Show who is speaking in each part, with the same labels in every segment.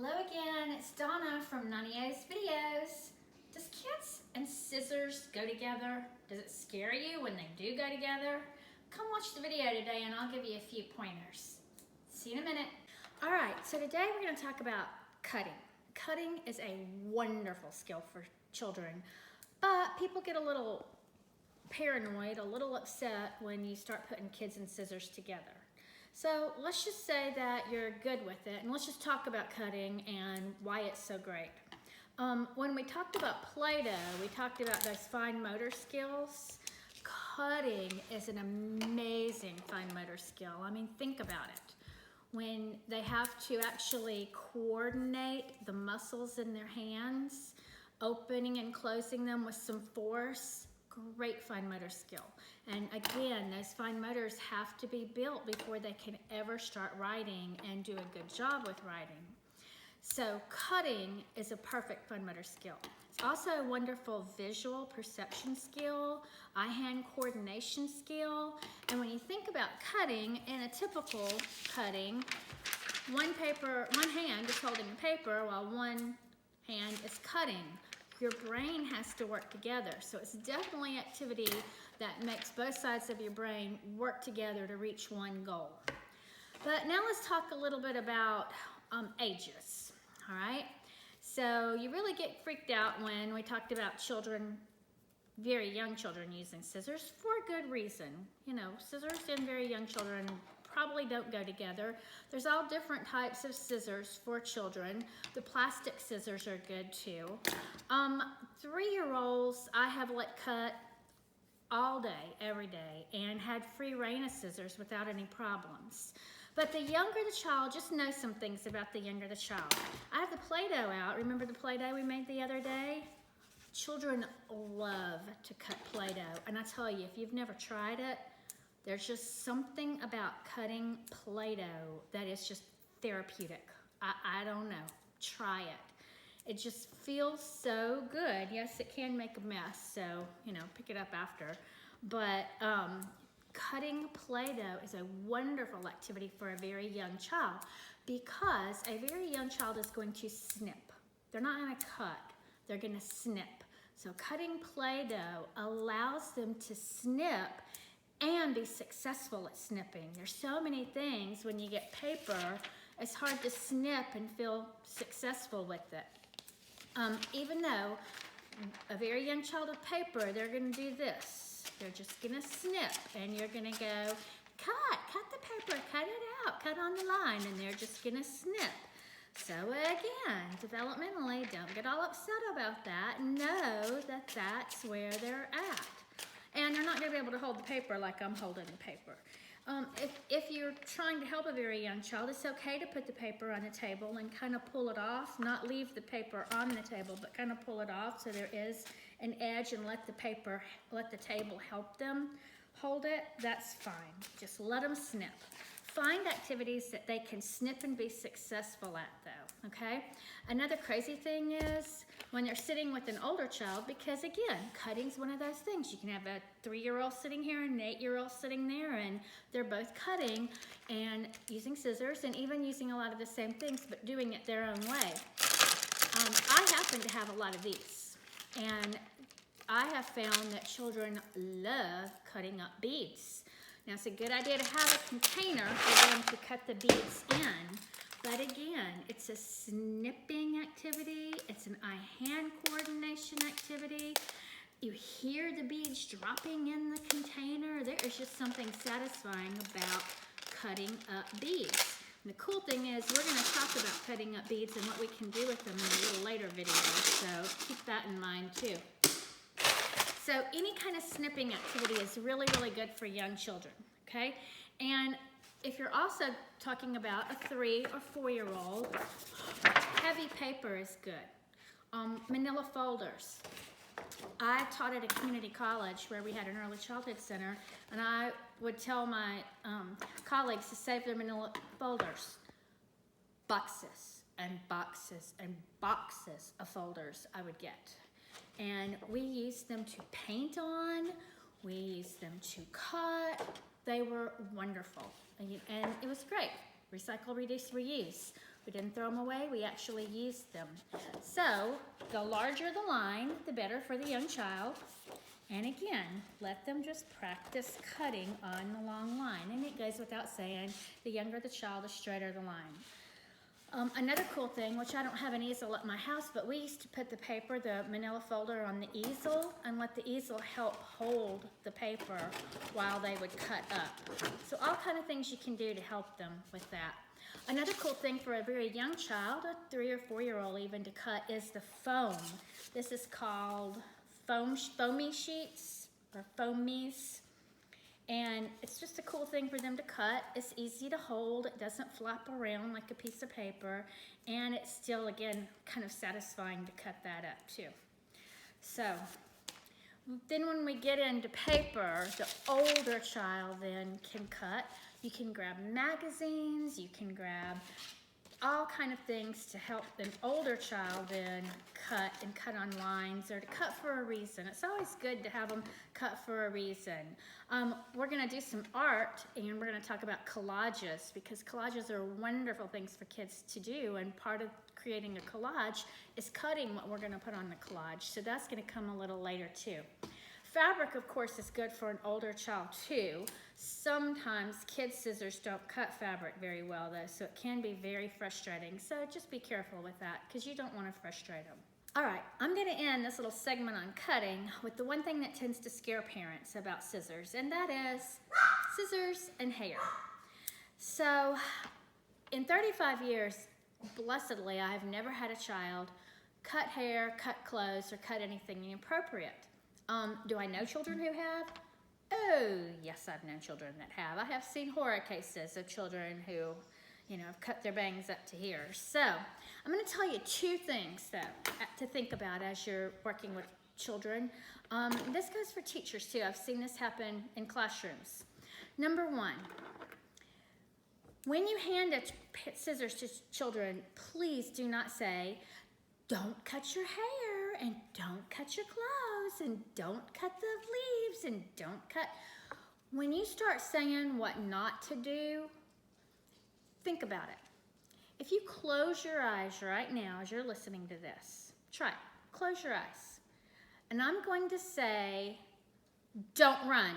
Speaker 1: Hello again, it's Donna from NonnieOs videos. Does cats and scissors go together? Does it scare you when they do go together? Come watch the video today and I'll give you a few pointers. See you in a minute. All right, so today we're going to talk about cutting. Cutting is a wonderful skill for children, but people get a little paranoid, a little upset when you start putting kids and scissors together. So let's just say that you're good with it, and let's just talk about cutting and why it's so great. When we talked about Play-Doh, we talked about those fine motor skills. Cutting is an amazing fine motor skill. I mean, think about it. When they have to actually coordinate the muscles in their hands, opening and closing them with some force, great fine motor skill. And again, those fine motors have to be built before they can ever start writing and do a good job with writing. So cutting is a perfect fine motor skill. It's also a wonderful visual perception skill, eye-hand coordination skill. And when you think about cutting, in a typical cutting, one hand is holding the paper while one hand is cutting. Your brain has to work together. So it's definitely activity that makes both sides of your brain work together to reach one goal. But now let's talk a little bit about ages, all right? So you really get freaked out when we talked about children, very young children using scissors for a good reason. You know, scissors and very young children probably don't go together. There's all different types of scissors for children. The plastic scissors are good too. 3-year-olds I have let cut all day, every day, and had free rein of scissors without any problems. But the younger the child, just know some things about the younger the child. I have the Play-Doh out. Remember the Play-Doh we made the other day? Children love to cut Play-Doh. And I tell you, if you've never tried it, there's just something about cutting Play-Doh that is just therapeutic. I don't know. Try it. It just feels so good. Yes, it can make a mess, so, you know, pick it up after. But cutting Play-Doh is a wonderful activity for a very young child because a very young child is going to snip. They're not going to cut. They're going to snip. So cutting Play-Doh allows them to snip and be successful at snipping. There's so many things when you get paper, it's hard to snip and feel successful with it. Even though a very young child with paper, they're gonna do this. They're just gonna snip and you're gonna go, cut the paper, cut it out, cut on the line, and they're just gonna snip. So again, developmentally, don't get all upset about that. Know that that's where they're at. And they're not going to be able to hold the paper like I'm holding the paper. If you're trying to help a very young child, it's okay to put the paper on the table and kind of pull it off, not leave the paper on the table, but kind of pull it off so there is an edge and let the table help them hold it. That's fine. Just let them snip. Find activities that they can snip and be successful at though, okay? Another crazy thing is when they're sitting with an older child, because again, cutting's one of those things. You can have a 3-year-old sitting here and an 8-year-old sitting there and they're both cutting and using scissors and even using a lot of the same things, but doing it their own way. I happen to have a lot of these and I have found that children love cutting up beads. Now, it's a good idea to have a container for them to cut the beads in, but again, it's a snipping activity, it's an eye-hand coordination activity. You hear the beads dropping in the container. There is just something satisfying about cutting up beads. And the cool thing is we're going to talk about cutting up beads and what we can do with them in a little later video, so keep that in mind too. So any kind of snipping activity is really, really good for young children, okay? And if you're also talking about a 3 or 4-year-old, heavy paper is good. Manila folders. I taught at a community college where we had an early childhood center, and I would tell my colleagues to save their manila folders. Boxes and boxes and boxes of folders I would get. And we used them to paint on, we used them to cut. They were wonderful, and it was great. Recycle, reduce, reuse. We didn't throw them away, we actually used them. So, the larger the line, the better for the young child. And again, let them just practice cutting on the long line. And it goes without saying, the younger the child, the straighter the line. Another cool thing, which I don't have an easel at my house, but we used to put the paper, the manila folder, on the easel and let the easel help hold the paper while they would cut up. So all kind of things you can do to help them with that. Another cool thing for a very young child, a 3 or 4-year-old even, to cut is the foam. This is called foamy sheets or foamies. And it's just a cool thing for them to cut. It's easy to hold. It doesn't flap around like a piece of paper. And it's still, again, kind of satisfying to cut that up too. So then when we get into paper, the older child then can cut. You can grab magazines, you can grab all kind of things to help an older child then cut and cut on lines or to cut for a reason. It's always good to have them cut for a reason. We're gonna do some art and we're gonna talk about collages because collages are wonderful things for kids to do, and part of creating a collage is cutting what we're gonna put on the collage. So that's gonna come a little later too. Fabric, of course, is good for an older child too. Sometimes kids' scissors don't cut fabric very well though, so it can be very frustrating. So just be careful with that because you don't want to frustrate them. All right, I'm going to end this little segment on cutting with the one thing that tends to scare parents about scissors, and that is scissors and hair. So in 35 years, blessedly, I have never had a child cut hair, cut clothes, or cut anything inappropriate. Do I know children who have? Oh, yes, I've known children that have. I have seen horror cases of children who, have cut their bangs up to here. So I'm going to tell you 2 things to think about as you're working with children. This goes for teachers too. I've seen this happen in classrooms. Number 1, when you hand scissors to children, please do not say, "Don't cut your hair and don't cut your clothes and don't cut the leaves and don't cut." When you start saying what not to do, think about it. If you close your eyes right now as you're listening to this, try it. Close your eyes. And I'm going to say, "Don't run."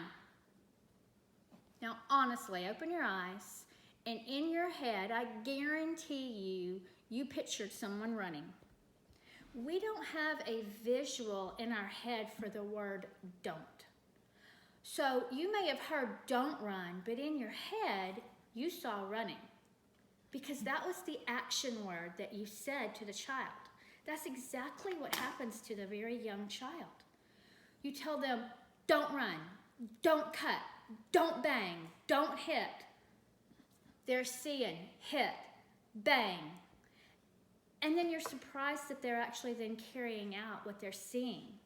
Speaker 1: Now, honestly, open your eyes, and in your head, I guarantee you pictured someone running. We don't have a visual in our head for the word don't. So you may have heard "don't run," but in your head, you saw running because that was the action word that you said to the child. That's exactly what happens to the very young child. You tell them, "Don't run, don't cut, don't bang, don't hit." They're seeing hit, bang. And then you're surprised that they're actually then carrying out what they're seeing.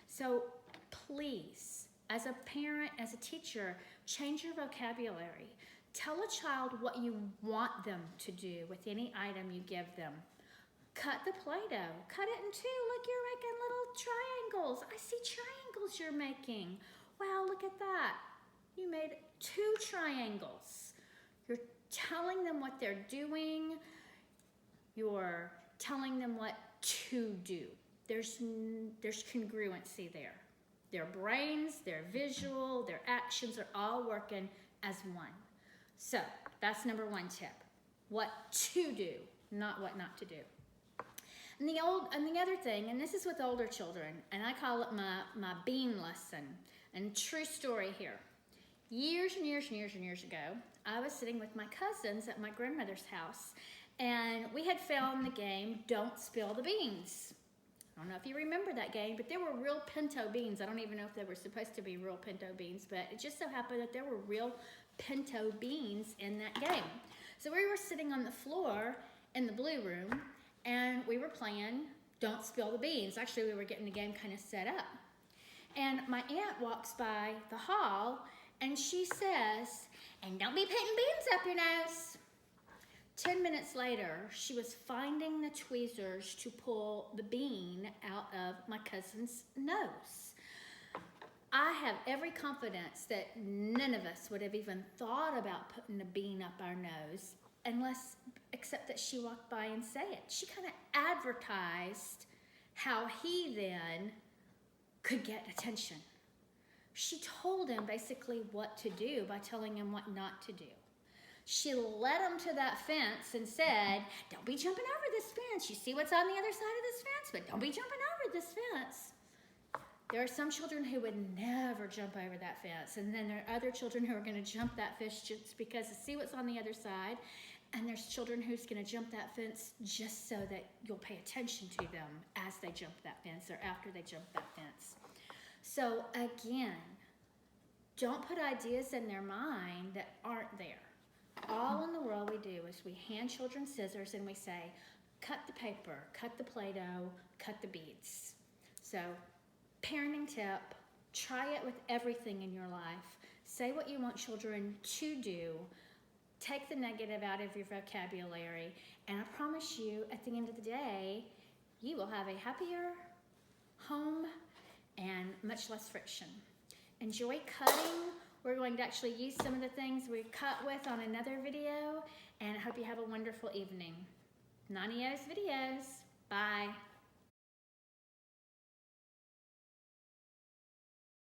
Speaker 1: So please, as a parent, as a teacher, change your vocabulary. Tell a child what you want them to do with any item you give them. Cut the Play-Doh. Cut it in 2. Look, you're making little triangles. I see triangles you're making. Wow, look at that. You made 2 triangles. You're telling them what they're doing. You're telling them what to do. There's congruency there. Their brains, their visual, their actions are all working as one. So that's number 1 tip. What to do, not what not to do. And the other thing, and this is with older children, and I call it my bean lesson. And true story here. Years and years and years and years ago, I was sitting with my cousins at my grandmother's house, and we had found the game Don't Spill the Beans. I don't know if you remember that game, but there were real pinto beans. I don't even know if they were supposed to be real pinto beans, but it just so happened that there were real pinto beans in that game. So we were sitting on the floor in the blue room, and we were playing Don't Spill the Beans. Actually, we were getting the game kind of set up. And my aunt walks by the hall, and she says, "And don't be putting beans up your nose." 10 minutes later, she was finding the tweezers to pull the bean out of my cousin's nose. I have every confidence that none of us would have even thought about putting a bean up our nose unless a except that she walked by and said it. She kind of advertised how he then could get attention. She told him basically what to do by telling him what not to do. She led him to that fence and said, don't be jumping over this fence. You see what's on the other side of this fence, but don't be jumping over this fence. There are some children who would never jump over that fence, and then there are other children who are going to jump that fence just because to see what's on the other side, and there's children who's going to jump that fence just so that you'll pay attention to them as they jump that fence or after they jump that fence. So again, don't put ideas in their mind that aren't there. All in the world we do is we hand children scissors and we say, cut the paper, cut the Play-Doh, cut the beads. So, parenting tip, try it with everything in your life. Say what you want children to do. Take the negative out of your vocabulary. And I promise you, at the end of the day, you will have a happier home and much less friction. Enjoy cutting. We're going to actually use some of the things we cut with on another video, and I hope you have a wonderful evening. NonnieOs videos. Bye.